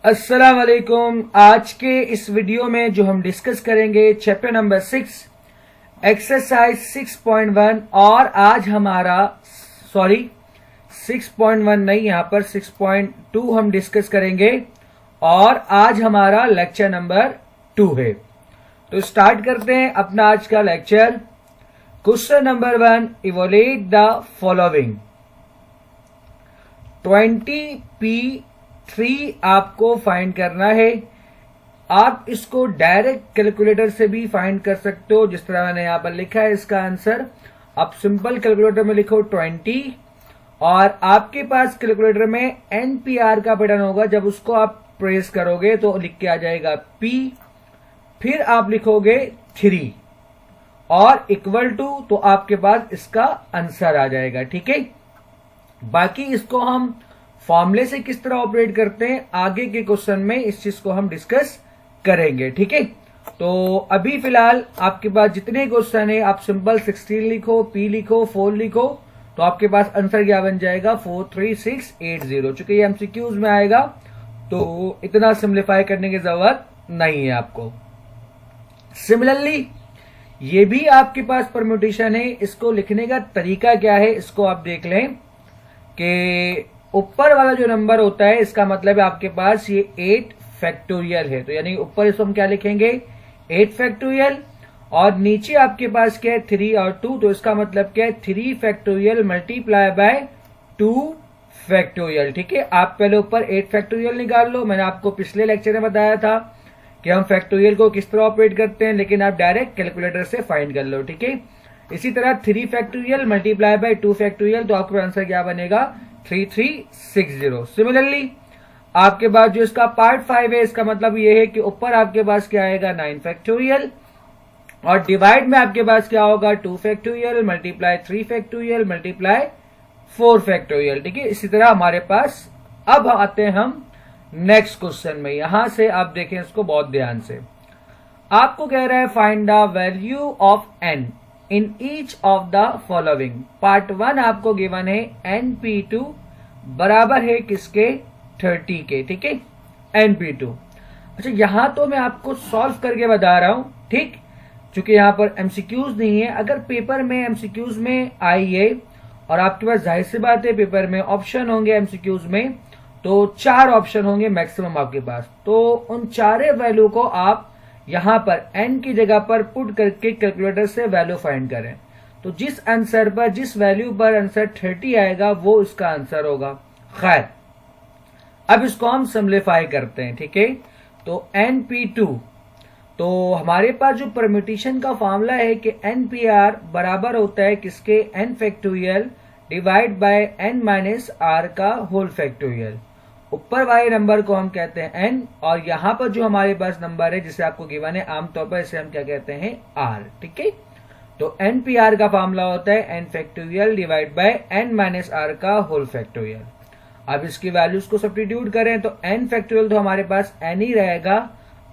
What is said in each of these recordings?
अस्सलाम वालेकुम। आज के इस वीडियो में जो हम डिस्कस करेंगे चैप्टर नंबर 6 एक्सरसाइज 6.1 और आज हमारा 6.1 नहीं, यहां पर 6.2 हम डिस्कस करेंगे और आज हमारा लेक्चर नंबर 2 है। तो स्टार्ट करते हैं अपना आज का lecture. Question number 1, evolute the following. 20p3 आपको फाइंड करना है। आप इसको डायरेक्ट कैलकुलेटर से भी फाइंड कर सकते हो, जिस तरह मैंने यहां पर लिखा है इसका आंसर। आप सिंपल कैलकुलेटर में लिखो 20 और आपके पास कैलकुलेटर में NPR का बटन होगा। जब उसको आप प्रेस करोगे तो लिख के आ जाएगा P, फिर आप लिखोगे 3 और इक्वल टू, तो आपके पास इसका आंसर आ जाएगा। ठीक है, बाकी इसको हम फॉर्मूले से किस तरह ऑपरेट करते हैं आगे के क्वेश्चन में इस चीज को हम डिस्कस करेंगे। ठीक है, तो अभी फिलहाल आपके पास जितने क्वेश्चन है आप सिंपल 16 लिखो, P लिखो, 4 लिखो, तो आपके पास आंसर क्या बन जाएगा 43680। चूंकि ये MCQs में आएगा तो इतना सिंप्लीफाई करने की जरूरत नहीं है आपको। सिमिलरली ये भी आपके पास परम्यूटेशन है। इसको लिखने का तरीका क्या है, इसको आप देख लें कि ऊपर वाला जो नंबर होता है इसका मतलब है आपके पास ये 8 फैक्टोरियल है, तो यानी ऊपर इसको हम क्या लिखेंगे 8 फैक्टोरियल, और नीचे आपके पास क्या है 3 और 2, तो इसका मतलब क्या है 3 फैक्टोरियल मल्टीप्लाई बाय 2 फैक्टोरियल। ठीक है, आप पहले ऊपर 8 फैक्टोरियल निकाल लो। मैंने आपको पिछले लेक्चर में बताया था कि हम फैक्टोरियल को किस तरह ऑपरेट करते हैं, लेकिन आप डायरेक्ट कैलकुलेटर से फाइंड कर लो। ठीक है, इसी तरह 3 फैक्टोरियल मल्टीप्लाई बाय 2 फैक्टोरियल, तो आपका आंसर क्या बनेगा 3360। सिमिलरली आपके पास जो इसका पार्ट 5 है, इसका मतलब ये है कि ऊपर आपके पास क्या आएगा 9 फैक्टोरियल और डिवाइड में आपके पास क्या होगा 2 factorial multiply 3 factorial multiply 4 factorial. ठीक है, इसी तरह हमारे पास अब आते हैं हम नेक्स्ट क्वेश्चन में। यहां से आप देखें इसको बहुत ध्यान से। आपको कह रहा है find the value of n in each of the following. Part 1 आपको गिवन है NP2 बराबर है किसके 30 के। ठीक है, NP2। अच्छा, यहां तो मैं आपको सॉल्व करके बता रहा हूं, ठीक, क्योंकि यहां पर MCQs नहीं है। अगर पेपर में MCQs में आई है और आपके पास जाहिर सी बात है पेपर में ऑप्शन होंगे MCQs में, तो 4 ऑप्शन होंगे मैक्सिमम आपके पास, तो उन 4 वैल्यू को आप यहां पर n की जगह पर पुट करके कैलकुलेटर से वैल्यू फाइंड करें। तो जिस आंसर पर, जिस वैल्यू पर आंसर 30 आएगा वो इसका आंसर होगा। खैर, अब इसको हम सिंप्लीफाई करते हैं। ठीक है, तो NP2, तो हमारे पास जो परम्यूटेशन का फॉर्मूला है कि NPR बराबर होता है किसके n factorial divide by n minus r का होल फैक्टोरियल। ऊपर वाले नंबर को हम कहते हैं n और यहां पर जो हमारे पास नंबर है जिसे आपको गिवन है आमतौर पर इसे हम क्या कहते हैं r। ठीक है, तो NPR का फॉर्मूला होता है n factorial divide by n minus r का होल फैक्टोरियल। अब इसकी वैल्यूज को सब्स्टिट्यूट करें तो n फैक्टोरियल तो हमारे पास n ही रहेगा।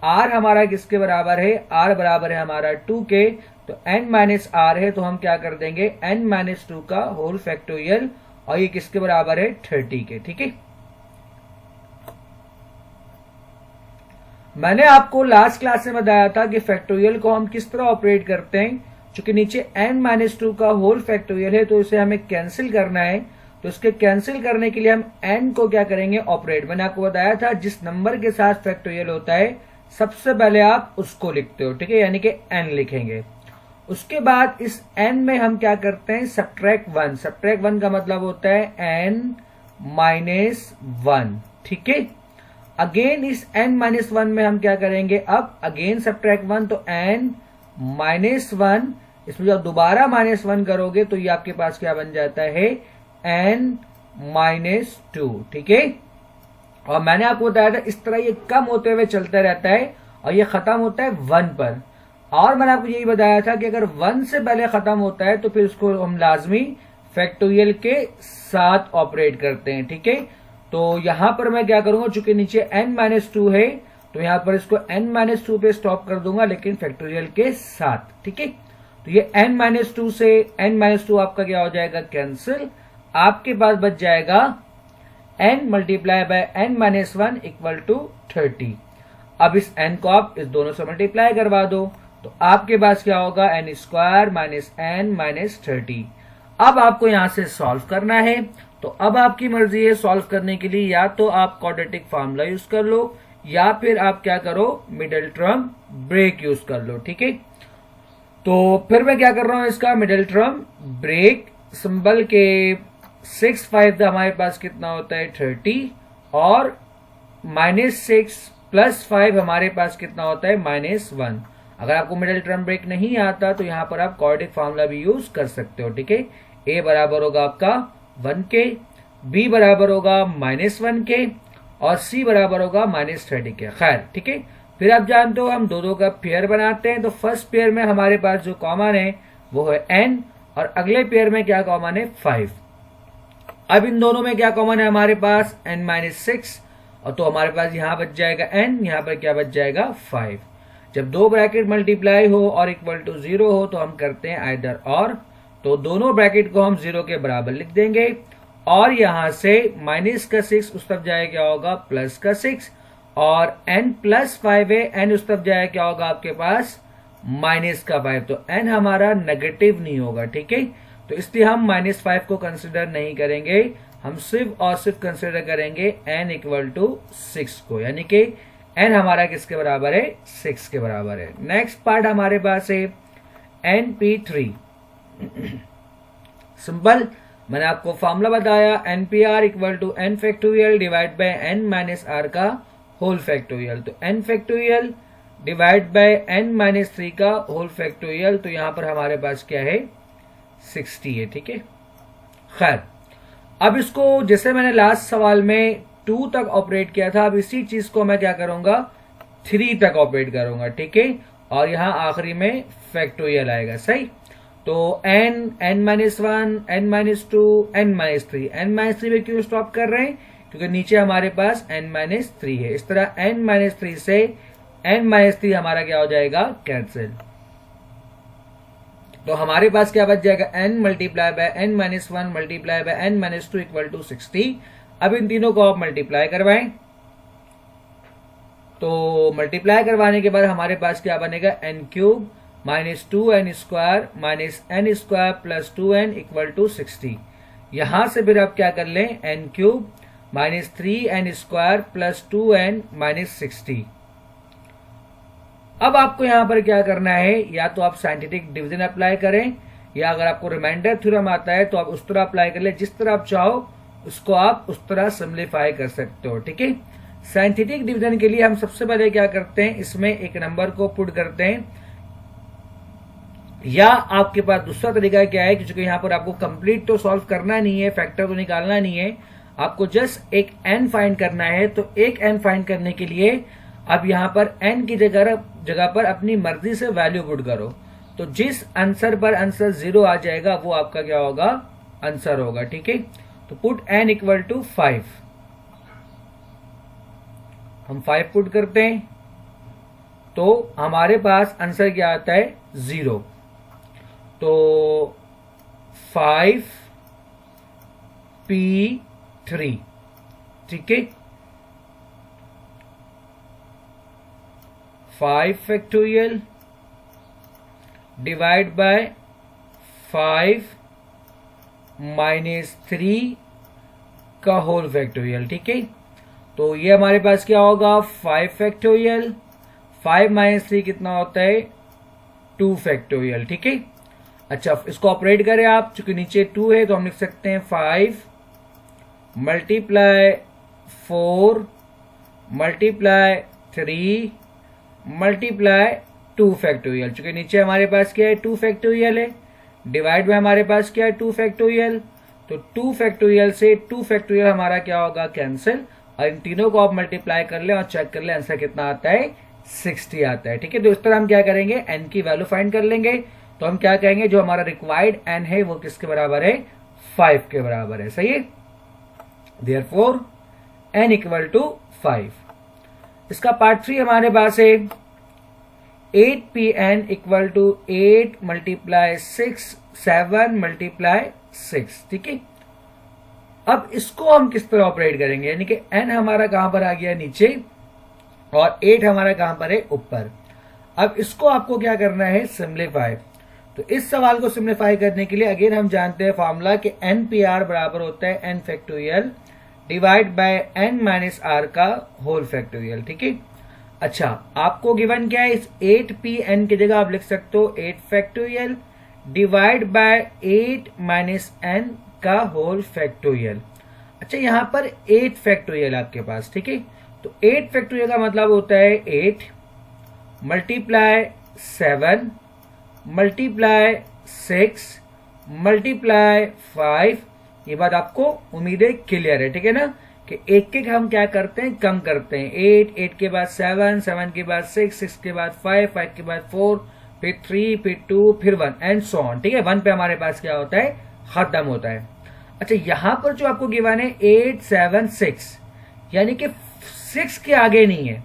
r हमारा किसके बराबर है, r बराबर है हमारा 2 के, तो n माइनस r है, तो हम क्या कर देंगे n माइनस 2 का होल फैक्टोरियल, और ये किसके बराबर है 30 के। ठीक है, मैंने आपको लास्ट क्लास में बताया था कि फैक्टोरियल को हम किस तरह ऑपरेट करते हैं। चूंकि नीचे n माइनस 2 का होल फैक्टोरियल है तो इसे हमें कैंसिल करना है, तो इसके कैंसिल करने के लिए हम n को क्या करेंगे ऑपरेट। मैंने आपको बताया था जिस नंबर के साथ फैक्टोरियल होता है सबसे पहले आप उसको लिखते हो। ठीक है, यानी कि n लिखेंगे। उसके बाद इस n में हम क्या करते हैं सब्ट्रैक्ट 1। सब्ट्रैक्ट 1 का मतलब होता है n माइनस 1। ठीक है, अगेन इस n माइनस 1 में हम क्या करेंगे, अब अगेन सब्ट्रैक्ट 1, तो n माइनस 1, इसमें जब दोबारा माइनस 1 करोगे तो ये आपके पास क्या बन जाता है n माइनस 2। ठीक है, और मैंने आपको बताया था इस तरह ये कम होते हुए चलता रहता है और ये खत्म होता है 1 पर। और मैंने आपको यही बताया था कि अगर 1 से पहले खत्म होता है तो फिर उसको हम लाजमी फैक्टोरियल के साथ ऑपरेट करते हैं। ठीक है, तो यहां पर मैं क्या करूंगा, चूंकि नीचे n माइनस 2 है तो यहां पर इसको n माइनस 2 पे स्टॉप कर दूंगा, लेकिन फैक्टोरियल के साथ। ठीक है, तो ये n माइनस 2 से n माइनस 2 आपका क्या हो जाएगा कैंसिल। आपके पास बच जाएगा n multiply by n minus 1 equal to 30। अब इस n को आप इस दोनों से मल्टीप्लाई करवा दो तो आपके पास क्या होगा, n square minus n minus 30। अब आपको यहां से सॉल्व करना है, तो अब आपकी मर्जी है सॉल्व करने के लिए, या तो आप क्वाड्रेटिक फार्मूला यूज कर लो या फिर आप क्या करो, मिडिल टर्म ब्रेक यूज कर लो। ठीक है, तो फिर मैं क्या कर रहा हूं, इसका मिडिल टर्म ब्रेक सिंबल के 6 5 हमारे पास कितना होता है 30, और -6 + 5 हमारे पास कितना होता है -1। अगर आपको मिडिल टर्म ब्रेक नहीं आता तो यहां पर आप क्वाड्रेटिक फार्मूला भी यूज कर सकते हो। ठीक है, a बराबर होगा आपका 1k, b बराबर होगा -1k और c बराबर होगा -30k। खैर ठीक है, फिर आप जानते हो हम दो का पेयर बनाते हैं, तो फर्स्ट पेयर में हमारे पास जो कॉमन है वो है n, और अगले पेयर में क्या कॉमन है 5। अब इन दोनों में क्या कॉमन है हमारे पास n-6, और तो हमारे पास यहां बच जाएगा n, यहां पर क्या बच जाएगा 5। जब दो ब्रैकेट मल्टीप्लाई हो और इक्वल टू 0 हो तो हम करते हैं आइदर और, तो दोनों ब्रैकेट को हम 0 के बराबर लिख देंगे, और यहां से -6 उस तरफ जाए क्या होगा +6, और n+5 है, n उस तरफ जाए क्या होगा आपके पास -5, तो n हमारा नेगेटिव नहीं होगा। ठीक है, तो इसलिए हम -5 को कंसिडर नहीं करेंगे, हम सिर्फ और सिर्फ कंसिडर करेंगे n = 6 को, यानी कि n हमारा किसके बराबर है 6 के बराबर है। नेक्स्ट पार्ट हमारे पास है np3। सिंपल, मैंने आपको फॉर्मूला बताया npr = n factorial divide by n minus r का होल फैक्टोरियल, तो n factorial divide by n minus 3 का होल फैक्टोरियल, तो यहां पर हमारे पास क्या है 60 है। ठीक है, खैर अब इसको जैसे मैंने लास्ट सवाल में 2 तक ऑपरेट किया था, अब इसी चीज को मैं क्या करूंगा 3 तक ऑपरेट करूंगा। ठीक है, और यहां आखिरी में फैक्टोरियल आएगा। सही, तो n, n-1, n-2, n-3, n-3 में क्यों स्टॉप कर रहे हैं, क्योंकि नीचे हमारे पास n-3 है। इस तरह n-3 से n-3 हमारा क्या हो जाएगा कैंसिल, तो हमारे पास क्या बच जाएगा n multiply by n-1 multiply by n-2 equal to 60। अब इन तीनों को आप मल्टीप्लाई करवाएं, तो मल्टीप्लाई करवाने के बाद हमारे पास क्या बनेगा n³ -2n² -n² + 2n = 60। यहां से फिर आप क्या कर लें n³ -3n² + 2n -60। अब आपको यहां पर क्या करना है, या तो आप साइंटिफिक डिवीजन अप्लाई करें, या अगर आपको रिमाइंडर थ्योरम आता है तो आप उस तरह अप्लाई कर ले, जिस तरह आप चाहो उसको आप उस तरह सिंप्लीफाई कर सकते हो। ठीक है, साइंटिफिक डिवीजन के लिए हम सबसे पहले क्या करते हैं, इसमें एक नंबर को पुट करते हैं, या आपके पास दूसरा तरीका क्या है, क्योंकि यहां पर आपको कंप्लीट तो सॉल्व करना नहीं है, फैक्टर तो निकालना नहीं है, आपको जस्ट एक n फाइंड करना है। तो एक n फाइंड करने के लिए अब यहां पर n की जगह पर अपनी मर्जी से वैल्यू पुट करो, तो जिस आंसर पर आंसर 0 आ जाएगा वो आपका क्या होगा आंसर होगा। ठीक है, तो पुट n = 5, हम 5 पुट करते हैं तो हमारे पास आंसर क्या आता है 0, तो 5p3। ठीक है, 5 फैक्टोरियल डिवाइड बाय 5 -3 का होल फैक्टोरियल। ठीक है, तो ये हमारे पास क्या होगा 5 फैक्टोरियल, 5 - 3 कितना होता है 2 फैक्टोरियल। ठीक है, अच्छा इसको ऑपरेट करें आप, चूंकि नीचे 2 है तो हम लिख सकते हैं 5 × 4 × 3 × 2 फैक्टोरियल। चूंकि नीचे हमारे पास क्या है 2 फैक्टोरियल है, डिवाइड में हमारे पास क्या है 2 फैक्टोरियल, तो 2 फैक्टोरियल से 2 फैक्टोरियल हमारा क्या होगा कैंसिल, और इन तीनों को आप मल्टीप्लाई कर ले और चेक कर ले आंसर कितना आता है 60 आता है। ठीक है, तो इस तरह हम क्या करेंगे n की वैल्यू फाइंड कर लेंगे, तो हम क्या कहेंगे जो हमारा रिक्वायर्ड n है वो किसके बराबर है 5 के बराबर है। सही है, देयरफॉर n = 5। इसका पार्ट 3 हमारे पास है 8pn = 8 × 6 7 × 6। ठीक है, अब इसको हम किस तरह ऑपरेट करेंगे, यानी कि n हमारा कहां पर आ गया नीचे और 8 हमारा कहां पर है ऊपर। अब इसको आपको क्या करना है, सिंप्लीफाई। तो इस सवाल को सिंप्लीफाई करने के लिए अगेन हम जानते हैं फॉर्मूला कि NPR बराबर होता है n factorial divide by n minus R का होल फैक्टोरियल। ठीक है, अच्छा आपको गिवन क्या है, इस 8pn की जगह आप लिख सकते हो 8 factorial divide bye 8 minus n का होल फैक्टोरियल। अच्छा यहां पर 8 फैक्टोरियल आपके पास, ठीक है, तो 8 फैक्टोरियल का मतलब होता है 8 मल्टीप्लाई 7 मल्टीप्लाई 6 मल्टीप्लाई 5। ये बात आपको उम्मीद है क्लियर है, ठीक है ना, कि एक एक हम क्या करते हैं, कम करते हैं। 8 के बाद 7 के बाद 6 के बाद 5 के बाद 4, फिर 3, फिर 2, फिर 1 एंड सो ऑन। ठीक है, 1 पे हमारे पास क्या होता है, खत्म होता है। अच्छा यहां पर जो आपको गिवन है 8 7 6, यानी कि 6 के आगे नहीं है,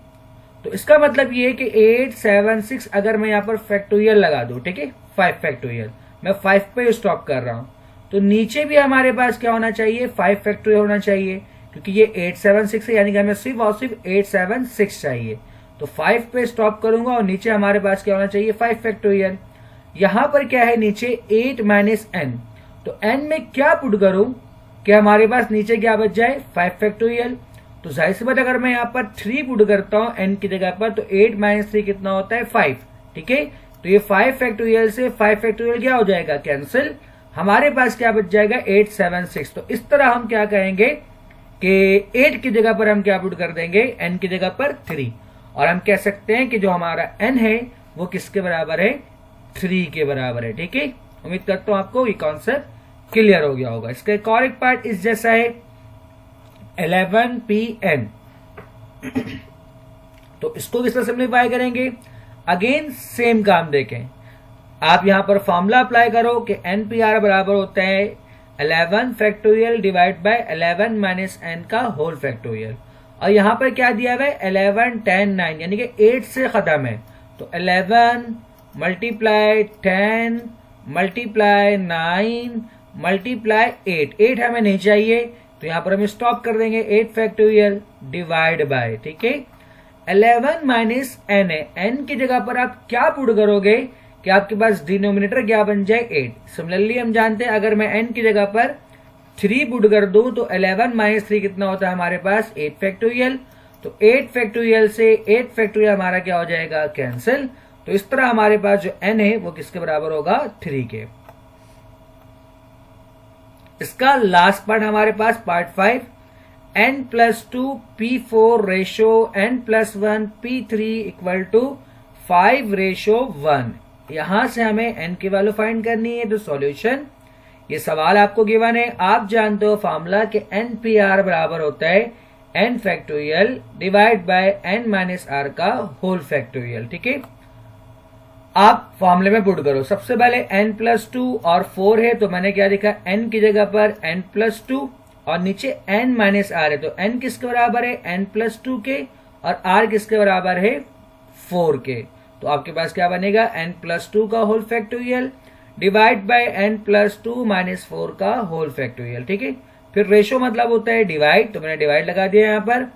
तो इसका मतलब ये है कि 8 7 6 अगर मैं यहां पर फैक्टोरियल लगा दूं, ठीक है 5 फैक्टोरियल, मैं 5 पे स्टॉप कर रहा हूं, तो नीचे भी हमारे पास क्या होना चाहिए, 5 फैक्टोरियल होना चाहिए, क्योंकि ये 8 7 6 है, यानी कि हमें सिर्फ और सिर्फ 8 7 6 चाहिए। तो 5 पे स्टॉप करूंगा और नीचे हमारे पास क्या होना चाहिए, 5 फैक्टोरियल। यहां पर क्या है नीचे 8 माइनस n, तो n में क्या पुट करूं कि हमारे पास नीचे क्या बच जाए, 5 फैक्टोरियल। तो जाहिर सी बात अगर मैं यहां पर 3 पुट करता हूं n की जगह पर, तो 8 माइनस 3 कितना होता है, 5। ठीक है, तो ये 5 फैक्टोरियल से 5 फैक्टोरियल क्या हो जाएगा, कैंसिल। हमारे पास क्या बच जाएगा, 8 7 6। तो इस तरह हम क्या कहेंगे कि 8 की जगह पर हम क्या पुट कर देंगे, n की जगह पर 3, और हम कह सकते हैं कि जो हमारा n है वो किसके बराबर है, 3 के बराबर है। ठीक है, उम्मीद करता हूं आपको ये कॉन्सेप्ट क्लियर हो गया होगा। इसका एक और एक पार्ट इस जैसा है 11pn। तो इसको किस तरह सिंप्लीफाई करेंगे, अगेन सेम काम देखें, आप यहां पर फॉर्मूला अप्लाई करो कि NPR बराबर होता है 11 factorial divide bye 11 minus n का होल फैक्टोरियल। और यहां पर क्या दिया हुआ है, 11 10 9, यानी कि 8 से खत्म है, तो 11 मल्टीप्लाई 10 मल्टीप्लाई 9 मल्टीप्लाई 8 हमें नहीं चाहिए, तो यहां पर हम स्टॉप कर देंगे, 8 फैक्टोरियल डिवाइड बाय, ठीक है 11 माइनस n है, n की जगह पर आप क्या पुट करोगे कि आपके पास डिनोमिनेटर क्या बन जाए, 8। सिमिलरली हम जानते हैं अगर मैं n की जगह पर 3 पुट कर दूं तो 11 माइनस 3 कितना होता है हमारे पास, 8 फैक्टोरियल। तो 8 फैक्टोरियल से 8 फैक्टोरियल हमारा क्या हो जाएगा, कैंसिल। तो इस तरह हमारे पास जो n है वो किसके बराबर होगा, 3 के। इसका लास्ट पार्ट हमारे पास part 5, n+2 p4 ratio n+1 p3 equal to 5:1। यहां से हमें n की वैल्यू फाइंड करनी है। तो सॉल्यूशन, ये सवाल आपको गिवन है, आप जानते हो फॉर्मूला कि NPR बराबर होता है n factorial divide by n minus r का होल फैक्टोरियल। ठीक है, आप फॉर्मूले में पुट करो। सबसे पहले n+2 और 4 है, तो मैंने क्या लिखा, n की जगह पर n+2 और नीचे n माइनस r है, तो n किसके बराबर है, n+2 के, और r किसके बराबर है, 4 के। तो आपके पास क्या बनेगा, n+2 का whole factorial divide by n+2 minus 4 का होल फैक्टोरियल। ठीक है, फिर रेशो मतलब होता है डिवाइड, तो मैंने डिवाइड लगा दिया यहाँ पर।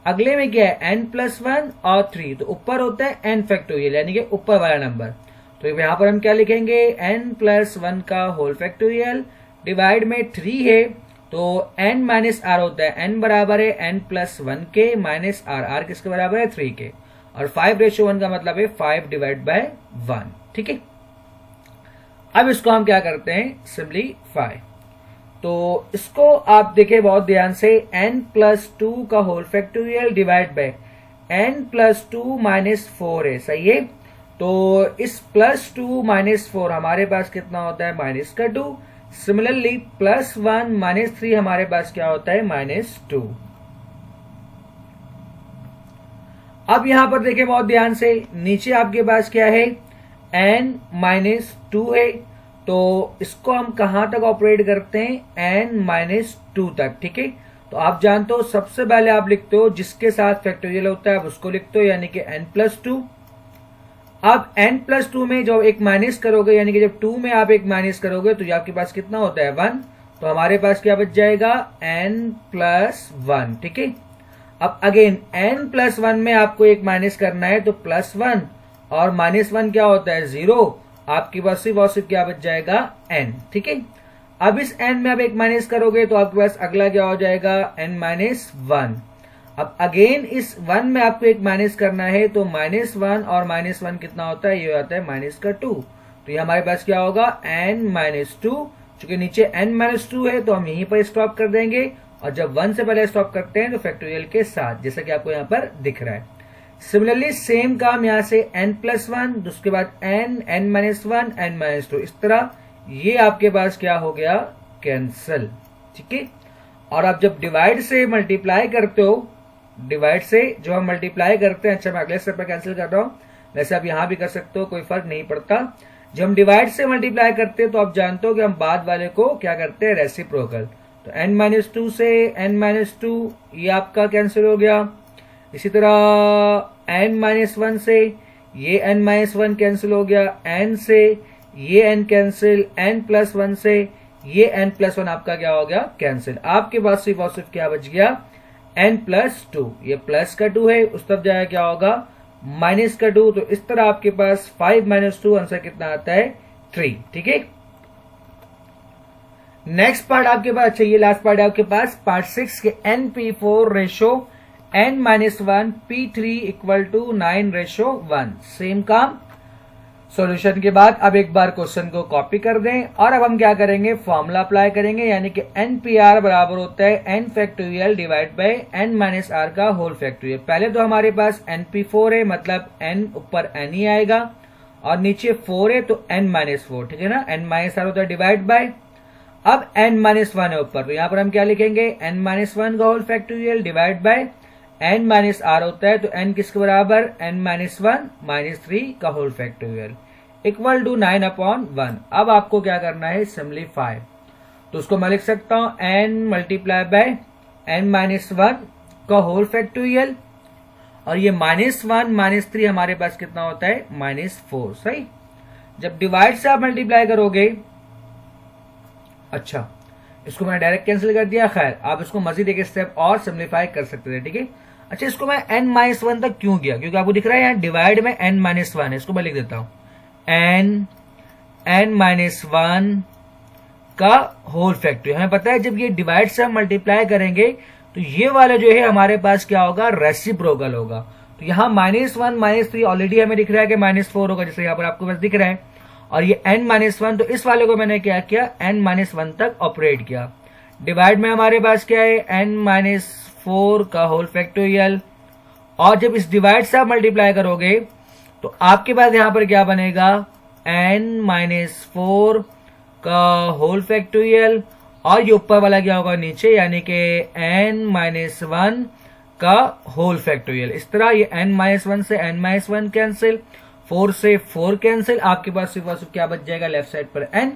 अगले में क्या है, n+1 और 3, तो ऊपर होता है n फैक्टोरियल, यानी कि ऊपर वाला नंबर। तो यहाँ पर हम क्या लिखेंगे, n+1 का होल फैक्टोरियल डिवाइड में 3 है, तो n माइनस r होता है, n बराबर है n+1 के माइनस r किसके बराबर है, 3 के, और 5:1 का मतलब है 5 डिवाइड बाय 1। ठीक है, अब इसको हम क्या करते हैं, सिंप्लीफाई। तो इसको आप देखें बहुत ध्यान से, n+2 का whole factorial divide by n+2 minus 4 है, सही है। तो इस +2 माइनस 4 हमारे पास कितना होता है, -2। सिमिलरली +1 माइनस 3 हमारे पास क्या होता है, -2। अब यहां पर देखें बहुत ध्यान से, नीचे आपके पास क्या है, n-2 है, तो इसको हम कहां तक ऑपरेट करते हैं, n-2 तक। ठीक है, तो आप जानते हो सबसे पहले आप लिखते हो जिसके साथ फैक्टोरियल होता है आप उसको लिखते हो, यानी कि n+2। अब n+2 में जब एक माइनस करोगे, यानी कि जब 2 में आप एक माइनस करोगे तो आपके पास कितना होता है, 1। तो हमारे पास क्या बच जाएगा n+1। ठीक है, अब अगेन n+1 में आपको एक माइनस करना है, तो +1 और -1 क्या होता है 0। आपके पास सिर्फ और सिर्फ क्या बच जाएगा n। ठीक है, अब इस n में आप एक माइनस करोगे तो आपके पास अगला क्या हो जाएगा n-1। अब अगेन इस 1 में आपको एक माइनस करना है, तो -1 और -1 कितना होता है, ये आता है -2। तो ये हमारे पास क्या होगा n-2। चूंकि नीचे n-2 है तो हम यहीं पर स्टॉप कर देंगे, और जब 1 से पहले स्टॉप करते हैं तो फैक्टोरियल के साथ, जैसा कि आपको यहाँ पर दिख रहा है। सिमिलरली सेम काम यहाँ से n+1, उसके बाद n-1, n-2, इस तरह ये आपके पास क्या हो गया कैंसल। ठीक है, और आप जब डिवाइड से मल्टीप्लाई करते हो, डिवाइड से जो हम मल्टीप्लाई करते हैं, अच्छा मैं अगले स्टेप पर कैंसिल कर रहा हूं, वैसे आप यहां भी कर सकते हो, कोई फर्क नहीं पड़ता। जब हम डिवाइड से मल्टीप्लाई करते हैं तो आप जानते हो कि हम बाद वाले को क्या करते हैं रेसिप्रोकल। तो n-2 से n-2 ये आपका कैंसिल हो गया। इसी तरह n-1 से ये n-1 कैंसिल हो गया, n से ये n कैंसिल, n+1 से ये n+1 आपका क्या हो गया कैंसिल। आपके पास सिर्फ और सिर्फ क्या बच गया n+2। ये प्लस का 2 है, उस तरफ जाएगा क्या होगा माइनस का 2। तो इस तरह आपके पास 5-2 आंसर कितना आता है 3। ठीक है, नेक्स्ट पार्ट आपके पास, अच्छा ये लास्ट पार्ट है आपके पास पार्ट 6 के np4 ratio n-1 p3 = 9:1। Same काम सॉल्यूशन के बाद अब एक बार क्वेश्चन को कॉपी कर दें, और अब हम क्या करेंगे फॉर्मूला अप्लाई करेंगे, यानी कि NPR बराबर होता है n factorial divide bye n-r का होल फैक्टोरियल। पहले तो हमारे पास NP4 है, मतलब n ऊपर n ही आएगा, और नीचे 4 है तो n-4। ठीक है ना, n-r होता है डिवाइड बाय, अब n-1 है ऊपर, तो यहां पर हम क्या लिखेंगे n-1 का whole factorial divide bye n-r होता है, तो n किसके बराबर n-1 -3 का होल फैक्टोरियल = 9/1। अब आपको क्या करना है सिंप्लीफाई, तो उसको मैं लिख सकता हूं n × n-1 का होल फैक्टोरियल, और ये -1 -3 हमारे पास कितना होता है -4। सही, जब डिवाइड से आप मल्टीप्लाई करोगे, अच्छा इसको मैंने डायरेक्ट कैंसिल कर दिया, खैर आप इसको मजीद एक स्टेप और सिंप्लीफाई कर सकते थे। ठीक है, अच्छा इसको मैं n-1 तक क्यों किया, क्योंकि आपको दिख रहा है यहाँ डिवाइड में n-1 है, इसको मैं लिख देता हूं n-1 का होल फैक्टोरियल। हमें पता है जब ये डिवाइड से हम मल्टीप्लाई करेंगे तो ये वाला जो है हमारे पास क्या होगा रेसिप्रोकल होगा। तो यहाँ -1 -3 ऑलरेडी हमें दिख रहा है कि -4 होगा, जैसे यहाँ पर आपको बस दिख रहा है, और ये n-1, तो इस वाले को मैंने क्या किया n-1 तक ऑपरेट किया। डिवाइड में हमारे पास क्या है n-4 का होल फैक्टोरियल, और जब इस डिवाइड से आप मल्टीप्लाई करोगे तो आपके पास यहां पर क्या बनेगा n-4 का होल फैक्टोरियल, और ये ऊपर वाला क्या होगा नीचे, यानी कि n-1 का होल फैक्टोरियल। इस तरह ये n-1 से n-1 कैंसिल, 4 से 4 कैंसिल, आपके पास सिर्फ क्या बच जाएगा लेफ्ट साइड पर n,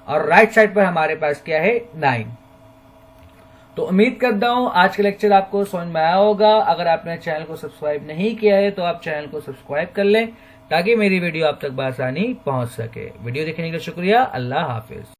और राइट साइड पर हमारे पास क्या है 9। तो उम्मीद करता हूं आज का लेक्चर आपको समझ में आया होगा। अगर आपने चैनल को सब्सक्राइब नहीं किया है तो आप चैनल को सब्सक्राइब कर लें, ताकि मेरी वीडियो आप तक बआसानी पहुंच सके। वीडियो देखने के लिए शुक्रिया, अल्लाह हाफिज।